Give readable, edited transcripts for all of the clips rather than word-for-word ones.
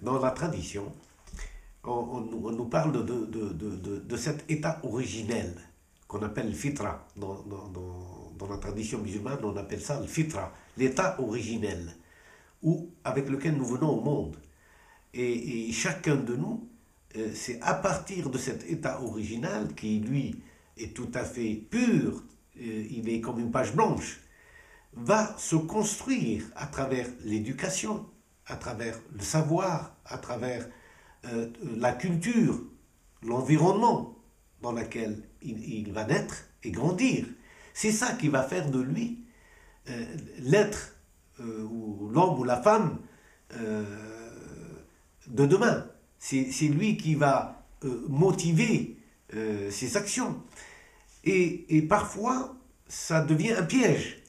dans la tradition, on nous parle de cet état originel qu'on appelle le fitra. Dans la tradition musulmane, on appelle ça le fitra, l'état originel, avec lequel nous venons au monde. Et chacun de nous, c'est à partir de cet état original qui, lui, est tout à fait pur, il est comme une page blanche, va se construire à travers l'éducation, à travers le savoir, à travers la culture, l'environnement dans lequel il va naître et grandir. C'est ça qui va faire de lui l'être ou l'homme ou la femme de demain. C'est lui qui va motiver ses actions. Et parfois, ça devient un piège.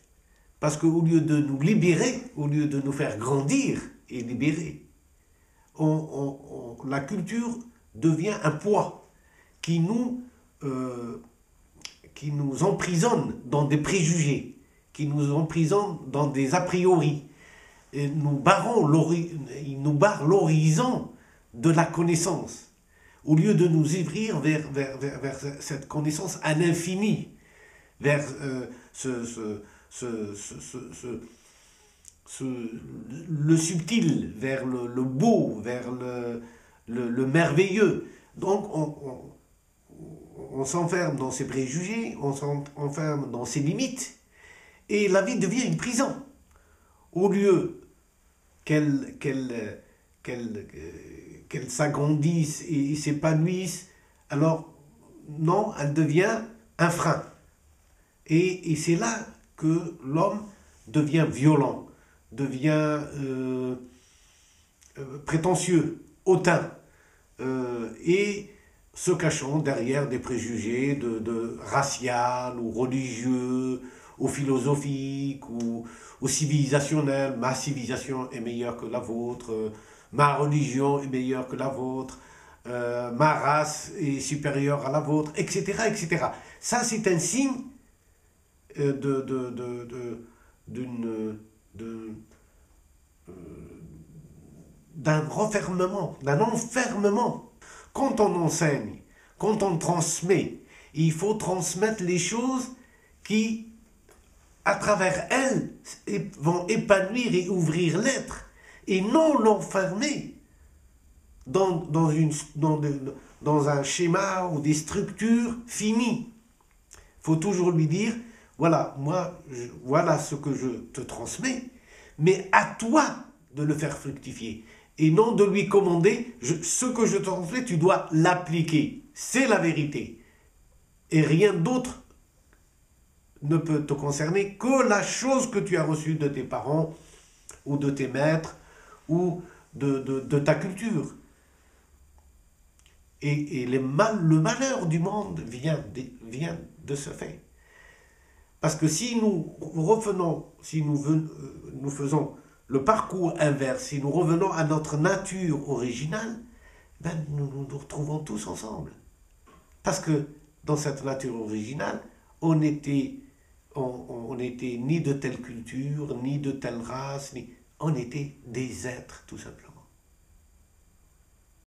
Parce qu'au lieu de nous libérer, au lieu de nous faire grandir et libérer, la culture devient un poids qui nous emprisonne dans des préjugés, qui nous emprisonne dans des a priori. Et il nous barre l'horizon de la connaissance, au lieu de nous ouvrir vers cette connaissance à l'infini, vers le subtil, vers le beau, vers le merveilleux. Donc on s'enferme dans ses préjugés, on s'enferme dans ses limites, et la vie devient une prison. Au lieu qu'elle s'agrandisse et s'épanouisse, alors non, elle devient un frein. Et c'est là que l'homme devient violent, devient prétentieux, hautain, et se cachant derrière des préjugés de racial ou religieux ou philosophiques ou civilisationnels. Ma civilisation est meilleure que la vôtre, ma religion est meilleure que la vôtre, ma race est supérieure à la vôtre, etc. etc. Ça, c'est un signe d'un renfermement, d'un enfermement. Quand on enseigne, quand on transmet, il faut transmettre les choses qui, à travers elles, vont épanouir et ouvrir l'être, et non l'enfermer dans un schéma ou des structures finies. Il faut toujours lui dire, voilà, voilà ce que je te transmets, mais à toi de le faire fructifier. Et non de lui commander, ce que je te transmets, tu dois l'appliquer. C'est la vérité. Et rien d'autre ne peut te concerner que la chose que tu as reçue de tes parents, ou de tes maîtres, ou de ta culture. Et le malheur du monde vient de ce fait. Parce que si nous faisons le parcours inverse, si nous revenons à notre nature originale, nous nous retrouvons tous ensemble. Parce que dans cette nature originale, on n'était ni de telle culture, ni de telle race, on était des êtres tout simplement.